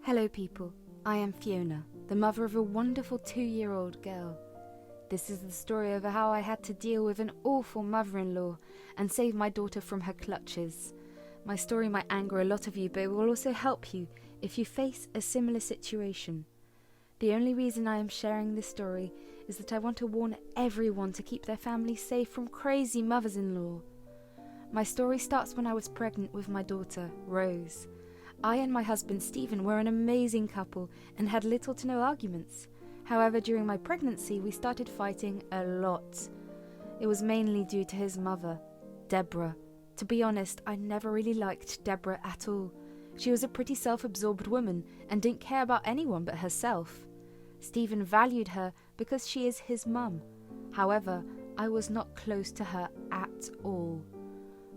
Hello people, I am Fiona, the mother of a wonderful 2-year-old girl. This is the story of how I had to deal with an awful mother-in-law and save my daughter from her clutches. My story might anger a lot of you, but it will also help you if you face a similar situation. The only reason I am sharing this story is that I want to warn everyone to keep their family safe from crazy mothers-in-law. My story starts when I was pregnant with my daughter, Rose. I and my husband Stephen were an amazing couple and had little to no arguments. However, during my pregnancy we started fighting a lot. It was mainly due to his mother, Deborah. To be honest, I never really liked Deborah at all. She was a pretty self-absorbed woman and didn't care about anyone but herself. Stephen valued her because she is his mum. However, I was not close to her at all.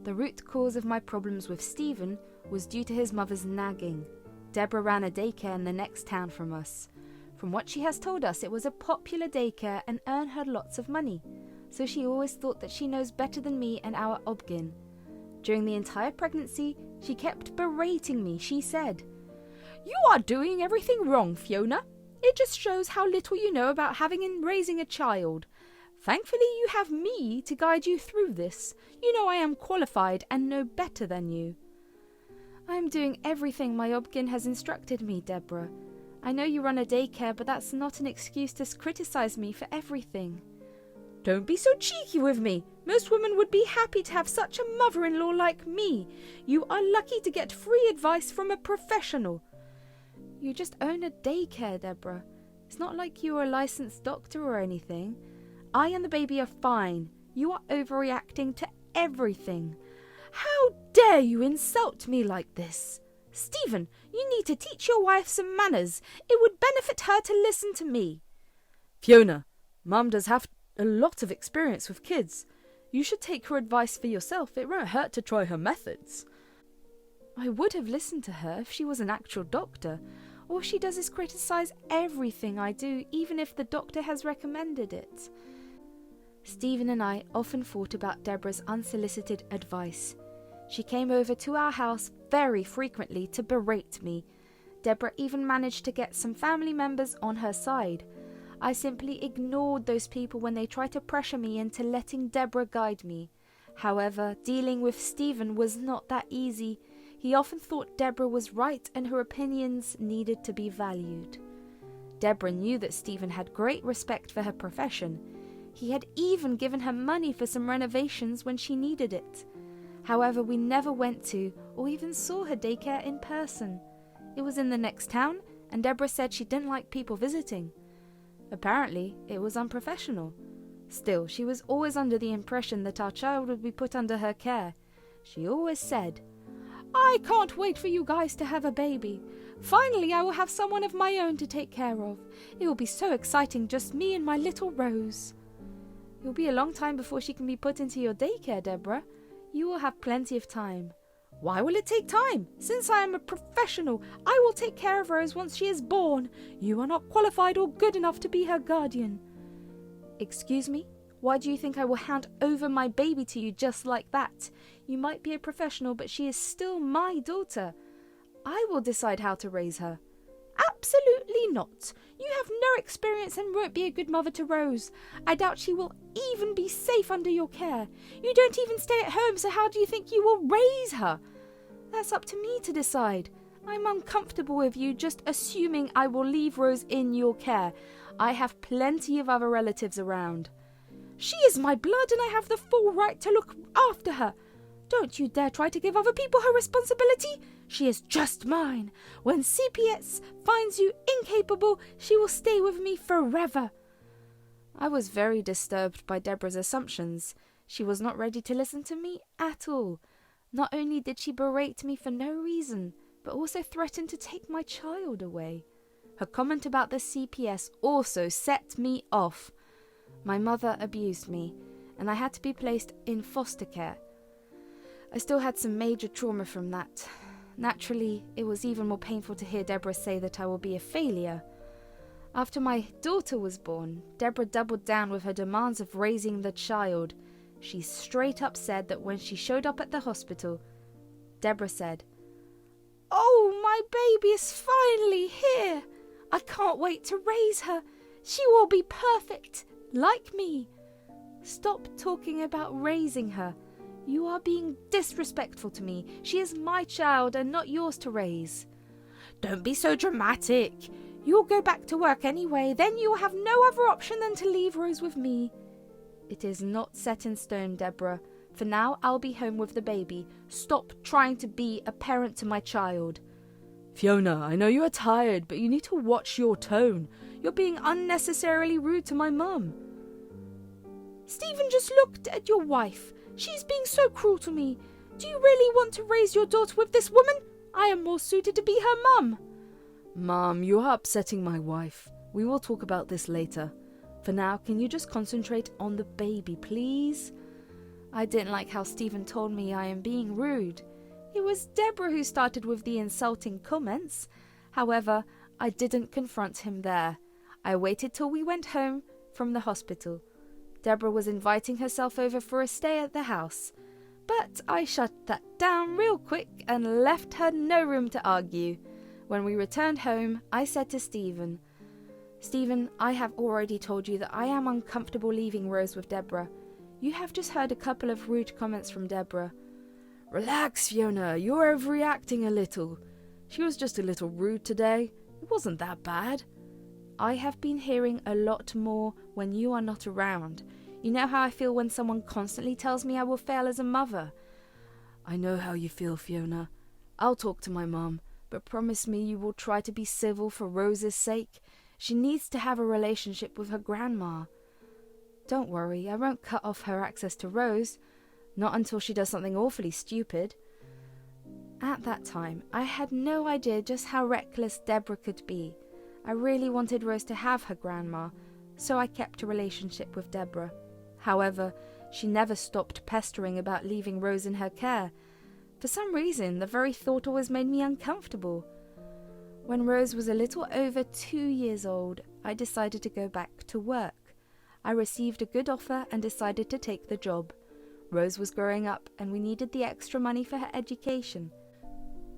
The root cause of my problems with Stephen was due to his mother's nagging. Deborah ran a daycare in the next town from us. From what she has told us, it was a popular daycare and earned her lots of money, so she always thought that she knows better than me and our Obgyn. During the entire pregnancy, she kept berating me. She said, "You are doing everything wrong, Fiona. It just shows how little you know about having and raising a child. Thankfully, you have me to guide you through this. You know I am qualified and know better than you." "I am doing everything my Obgyn has instructed me, Deborah. I know you run a daycare, but that's not an excuse to criticize me for everything." "Don't be so cheeky with me. Most women would be happy to have such a mother-in-law like me. You are lucky to get free advice from a professional." "You just own a daycare, Deborah. It's not like you are a licensed doctor or anything. I and the baby are fine. You are overreacting to everything." "How dare you insult me like this? Stephen, you need to teach your wife some manners. It would benefit her to listen to me." "Fiona, Mum does have a lot of experience with kids. You should take her advice for yourself. It won't hurt to try her methods." I would have listened to her if she was an actual doctor. All she does is criticize everything I do, even if the doctor has recommended it. Stephen and I often fought about Deborah's unsolicited advice. She came over to our house very frequently to berate me. Deborah even managed to get some family members on her side. I simply ignored those people when they tried to pressure me into letting Deborah guide me. However, dealing with Stephen was not that easy. He often thought Deborah was right and her opinions needed to be valued. Deborah knew that Stephen had great respect for her profession. He had even given her money for some renovations when she needed it. However, we never went to or even saw her daycare in person. It was in the next town, and Deborah said she didn't like people visiting. Apparently, it was unprofessional. Still, she was always under the impression that our child would be put under her care. She always said, "I can't wait for you guys to have a baby. Finally, I will have someone of my own to take care of. It will be so exciting, just me and my little Rose." "It will be a long time before she can be put into your daycare, Deborah. You will have plenty of time." "Why will it take time? Since I am a professional, I will take care of Rose once she is born. You are not qualified or good enough to be her guardian." "Excuse me? Why do you think I will hand over my baby to you just like that? You might be a professional, but she is still my daughter. I will decide how to raise her." "Absolutely not. You have no experience and won't be a good mother to Rose. I doubt she will even be safe under your care. You don't even stay at home, so how do you think you will raise her?" "That's up to me to decide. I'm uncomfortable with you just assuming I will leave Rose in your care. I have plenty of other relatives around." "She is my blood and I have the full right to look after her. Don't you dare try to give other people her responsibility. She is just mine. When CPS finds you incapable, she will stay with me forever." I was very disturbed by Deborah's assumptions. She was not ready to listen to me at all. Not only did she berate me for no reason, but also threatened to take my child away. Her comment about the CPS also set me off. My mother abused me, and I had to be placed in foster care. I still had some major trauma from that. Naturally, it was even more painful to hear Deborah say that I will be a failure. After my daughter was born, Deborah doubled down with her demands of raising the child. She straight up said that when she showed up at the hospital, Deborah said, "Oh, My baby is finally here. I can't wait to raise her. She will be perfect, like me. Stop talking about raising her. You are being disrespectful to me. She is my child and not yours to raise. Don't be so dramatic. You'll go back to work anyway. Then you will have no other option than to leave Rose with me. It is not set in stone, Deborah. For now, I'll be home with the baby. Stop trying to be a parent to my child. Fiona, I know you are tired, but you need to watch your tone. You're being unnecessarily rude to my mum. Stephen just looked at your wife. She's being so cruel to me. Do you really want to raise your daughter with this woman? I am more suited to be her mum. Mum, you are upsetting my wife. We will talk about this later. For now, can you just concentrate on the baby, please? I didn't like how Stephen told me I am being rude. It was Deborah who started with the insulting comments. However, I didn't confront him there. I waited till we went home from the hospital. Deborah was inviting herself over for a stay at the house. But I shut that down real quick and left her no room to argue. When we returned home, I said to Stephen, Stephen, I have already told you that I am uncomfortable leaving Rose with Deborah. You have just heard a couple of rude comments from Deborah. Relax, Fiona, you're overreacting a little. She was just a little rude today. It wasn't that bad. I have been hearing a lot more when you are not around. You know how I feel when someone constantly tells me I will fail as a mother. I know how you feel, Fiona. I'll talk to my mum, but promise me you will try to be civil for Rose's sake. She needs to have a relationship with her grandma. Don't worry, I won't cut off her access to Rose. Not until she does something awfully stupid. At that time, I had no idea just how reckless Deborah could be. I really wanted Rose to have her grandma, so I kept a relationship with Deborah. However, she never stopped pestering about leaving Rose in her care. For some reason, the very thought always made me uncomfortable. When Rose was a little over 2 years old, I decided to go back to work. I received a good offer and decided to take the job. Rose was growing up and we needed the extra money for her education.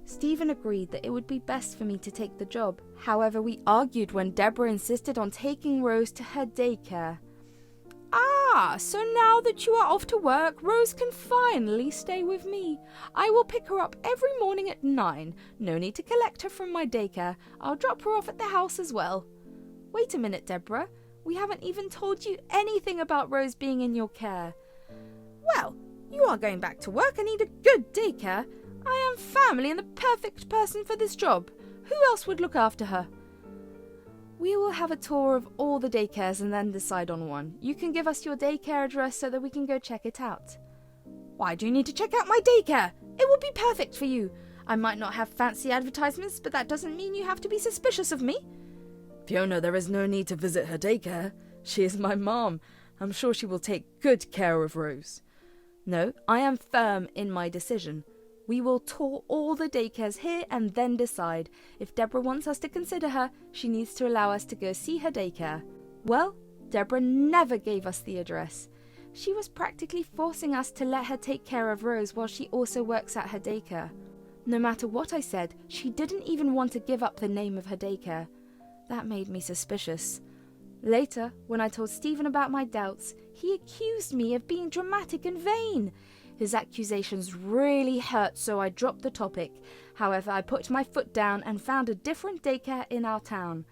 Stephen agreed that it would be best for me to take the job. However, we argued when Deborah insisted on taking Rose to her daycare. So now that you are off to work, Rose can finally stay with me. I will pick her up every morning at 9. No need to collect her from my daycare. I'll drop her off at the house as well. Wait a minute, Deborah. We haven't even told you anything about Rose being in your care. Well, you are going back to work and need a good daycare. I am family and the perfect person for this job. Who else would look after her? We will have a tour of all the daycares and then decide on one. You can give us your daycare address so that we can go check it out. Why do you need to check out my daycare? It will be perfect for you. I might not have fancy advertisements, but that doesn't mean you have to be suspicious of me. Fiona, there is no need to visit her daycare. She is my mom. I'm sure she will take good care of Rose. No, I am firm in my decision. We will tour all the daycares here and then decide. If Deborah wants us to consider her, she needs to allow us to go see her daycare. Well, Deborah never gave us the address. She was practically forcing us to let her take care of Rose while she also works at her daycare. No matter what I said, she didn't even want to give up the name of her daycare. That made me suspicious. Later, when I told Stephen about my doubts, he accused me of being dramatic and vain. His accusations really hurt, so I dropped the topic. However, I put my foot down and found a different daycare in our town.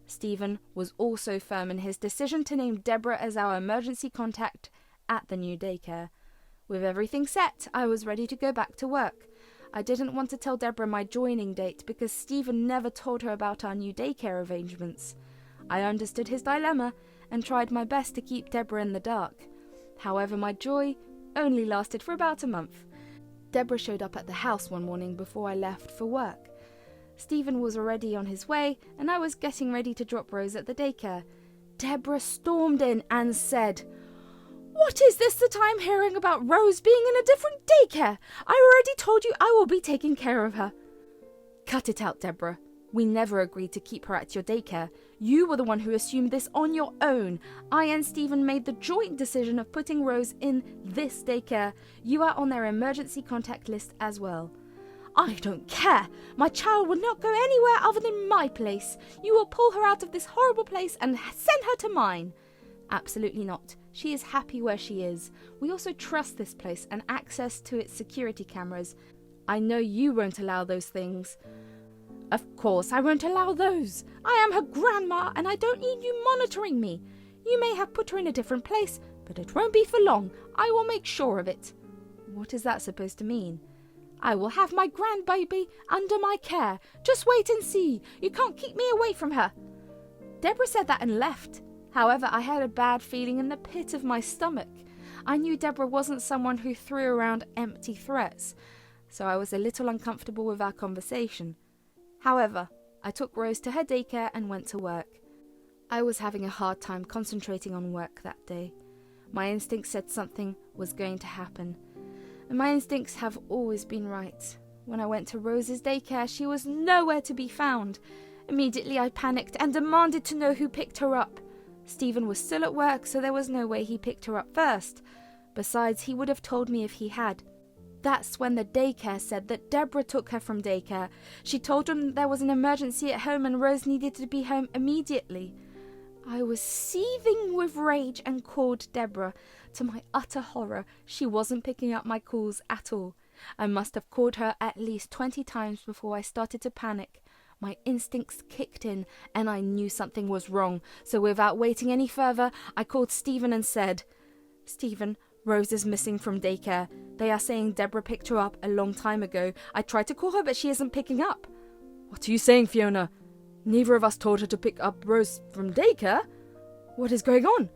Stephen was also firm in his decision to name Deborah as our emergency contact at the new daycare. With everything set, I was ready to go back to work. I didn't want to tell Deborah my joining date because Stephen never told her about our new daycare arrangements. I understood his dilemma and tried my best to keep Deborah in the dark. However, my joy only lasted for about a month. Deborah showed up at the house one morning before I left for work. Stephen was already on his way and I was getting ready to drop Rose at the daycare. Deborah stormed in and said, "What is this that I'm hearing about Rose being in a different daycare? I already told you I will be taking care of her." "Cut it out, Deborah. We never agreed to keep her at your daycare. You were the one who assumed this on your own. I and Stephen made the joint decision of putting Rose in this daycare. You are on their emergency contact list as well. I don't care. My child will not go anywhere other than my place. You will pull her out of this horrible place and send her to mine. Absolutely not. She is happy where she is. We also trust this place and access to its security cameras. I know you won't allow those things. Of course I won't allow those. I am her grandma and I don't need you monitoring me. You may have put her in a different place, but it won't be for long. I will make sure of it. What is that supposed to mean? I will have my grandbaby under my care. Just wait and see. You can't keep me away from her. Deborah said that and left. However, I had a bad feeling in the pit of my stomach. I knew Deborah wasn't someone who threw around empty threats, so I was a little uncomfortable with our conversation. However, I took Rose to her daycare and went to work. I was having a hard time concentrating on work that day. My instincts said something was going to happen. And my instincts have always been right. When I went to Rose's daycare, she was nowhere to be found. Immediately I panicked and demanded to know who picked her up. Stephen was still at work, so there was no way he picked her up first. Besides, he would have told me if he had. That's when the daycare said that Deborah took her from daycare. She told them there was an emergency at home and Rose needed to be home immediately. I was seething with rage and called Deborah. To my utter horror, she wasn't picking up my calls at all. I must have called her at least 20 times before I started to panic. My instincts kicked in and I knew something was wrong. So without waiting any further, I called Stephen and said, "Stephen, Rose is missing from daycare. They are saying Deborah picked her up a long time ago. I tried to call her, but she isn't picking up." "What are you saying, Fiona? Neither of us told her to pick up Rose from daycare. What is going on?"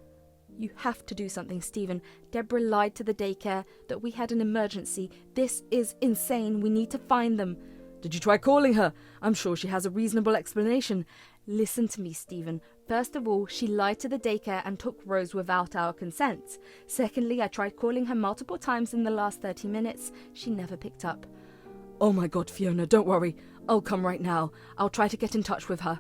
"You have to do something, Stephen. Deborah lied to the daycare that we had an emergency. This is insane. We need to find them." "Did you try calling her? I'm sure she has a reasonable explanation." "Listen to me, Stephen. First of all, she lied to the daycare and took Rose without our consent. Secondly, I tried calling her multiple times in the last 30 minutes. She never picked up." "Oh my God, Fiona, don't worry. I'll come right now. I'll try to get in touch with her."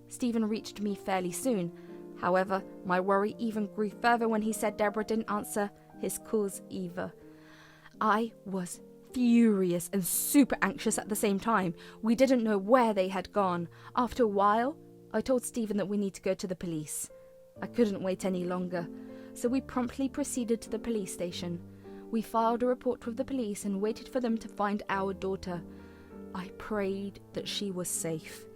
Stephen reached me fairly soon. However, my worry even grew further when he said Deborah didn't answer his calls either. I was furious and super anxious at the same time. We didn't know where they had gone. After a while, I told Stephen that we need to go to the police. I couldn't wait any longer, so we promptly proceeded to the police station. We filed a report with the police and waited for them to find our daughter. I prayed that she was safe.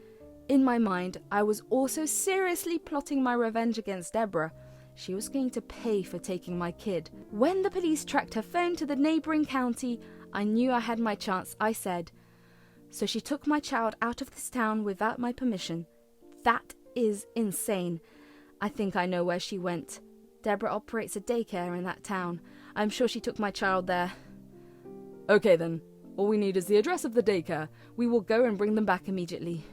In my mind, I was also seriously plotting my revenge against Deborah. She was going to pay for taking my kid. When the police tracked her phone to the neighbouring county, I knew I had my chance. I said, "So she took my child out of this town without my permission. That is insane. I think I know where she went. Deborah operates a daycare in that town. I'm sure she took my child there." "Okay then. All we need is the address of the daycare. We will go and bring them back immediately."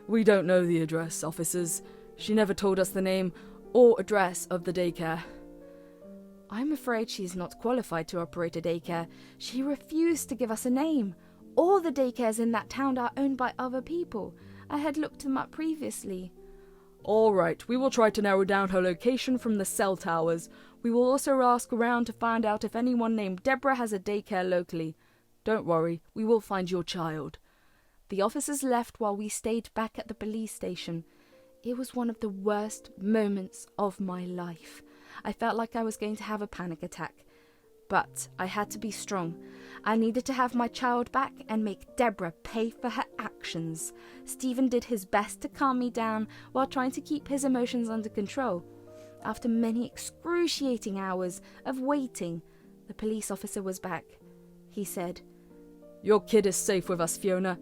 "We don't know the address, officers. She never told us the name or address of the daycare." "I'm afraid she's not qualified to operate a daycare. She refused to give us a name. All the daycares in that town are owned by other people. I had looked them up previously." "All right, we will try to narrow down her location from the cell towers. We will also ask around to find out if anyone named Deborah has a daycare locally. Don't worry, we will find your child." The officers left while we stayed back at the police station. It was one of the worst moments of my life. I felt like I was going to have a panic attack. But I had to be strong. I needed to have my child back and make Deborah pay for her actions. Stephen did his best to calm me down while trying to keep his emotions under control. After many excruciating hours of waiting, the police officer was back. He said, "Your kid is safe with us, Fiona.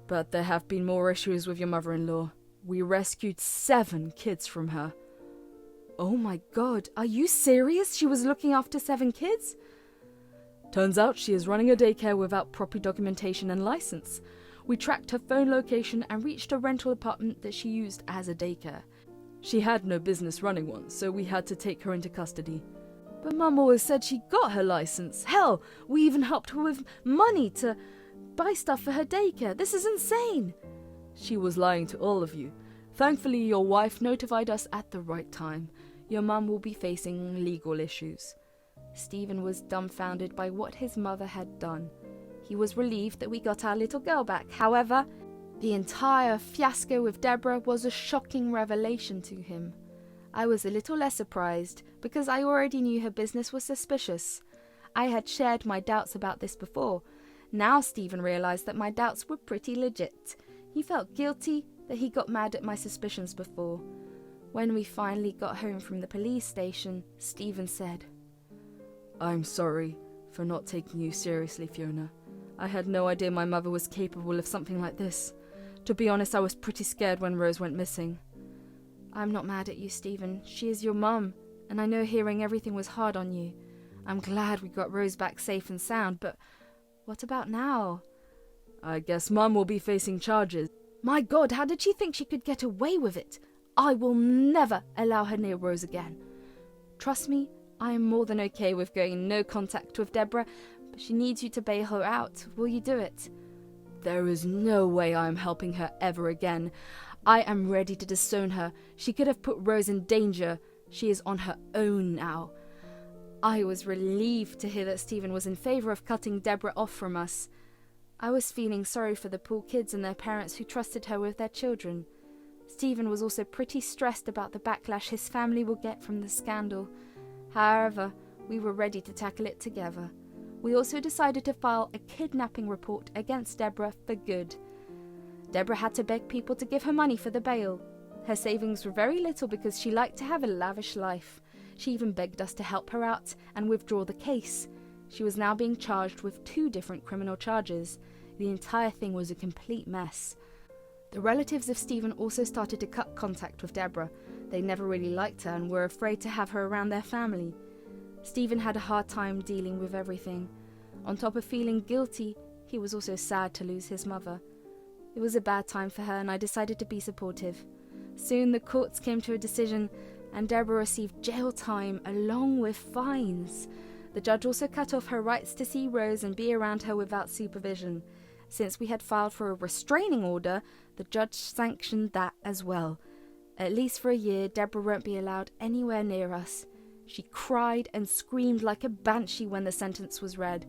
But there have been more issues with your mother-in-law. We rescued 7 kids from her." "Oh my God, are you serious? She was looking after 7 kids? "Turns out she is running a daycare without proper documentation and license. We tracked her phone location and reached a rental apartment that she used as a daycare. She had no business running one, so we had to take her into custody." "But Mum always said she got her license. Hell, we even helped her with money to buy stuff for her daycare. This is insane." "She was lying to all of you. Thankfully, your wife notified us at the right time. Your mum will be facing legal issues." Stephen was dumbfounded by what his mother had done. He was relieved that we got our little girl back. However, the entire fiasco with Deborah was a shocking revelation to him. I was a little less surprised because I already knew her business was suspicious. I had shared my doubts about this before. Now Stephen realised that my doubts were pretty legit. He felt guilty that he got mad at my suspicions before. When we finally got home from the police station, Stephen said, "I'm sorry for not taking you seriously, Fiona. I had no idea my mother was capable of something like this. To be honest, I was pretty scared when Rose went missing." "I'm not mad at you, Stephen. She is your mum, and I know hearing everything was hard on you. I'm glad we got Rose back safe and sound, but what about now?" "I guess Mum will be facing charges." "My God, how did she think she could get away with it? I will never allow her near Rose again. Trust me, I am more than okay with going in no contact with Deborah, but she needs you to bail her out. Will you do it?" "There is no way I am helping her ever again. I am ready to disown her. She could have put Rose in danger. She is on her own now." I was relieved to hear that Stephen was in favour of cutting Deborah off from us. I was feeling sorry for the poor kids and their parents who trusted her with their children. Stephen was also pretty stressed about the backlash his family will get from the scandal. However, we were ready to tackle it together. We also decided to file a kidnapping report against Deborah for good. Deborah had to beg people to give her money for the bail. Her savings were very little because she liked to have a lavish life. She even begged us to help her out and withdraw the case. She was now being charged with 2 different criminal charges. The entire thing was a complete mess. The relatives of Stephen also started to cut contact with Deborah. They never really liked her and were afraid to have her around their family. Stephen had a hard time dealing with everything. On top of feeling guilty, he was also sad to lose his mother. It was a bad time for her and I decided to be supportive. Soon the courts came to a decision and Deborah received jail time along with fines. The judge also cut off her rights to see Rose and be around her without supervision. Since we had filed for a restraining order, the judge sanctioned that as well. At least for a year, Deborah won't be allowed anywhere near us. She cried and screamed like a banshee when the sentence was read.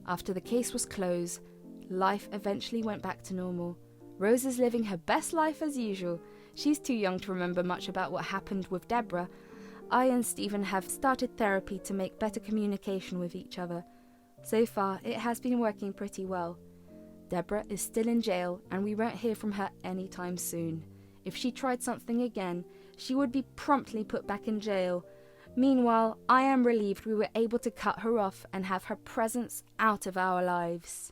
After the case was closed, life eventually went back to normal. Rose is living her best life as usual. She's too young to remember much about what happened with Deborah. I and Stephen have started therapy to make better communication with each other. So far, it has been working pretty well. Deborah is still in jail and we won't hear from her anytime soon. If she tried something again, she would be promptly put back in jail. Meanwhile, I am relieved we were able to cut her off and have her presence out of our lives.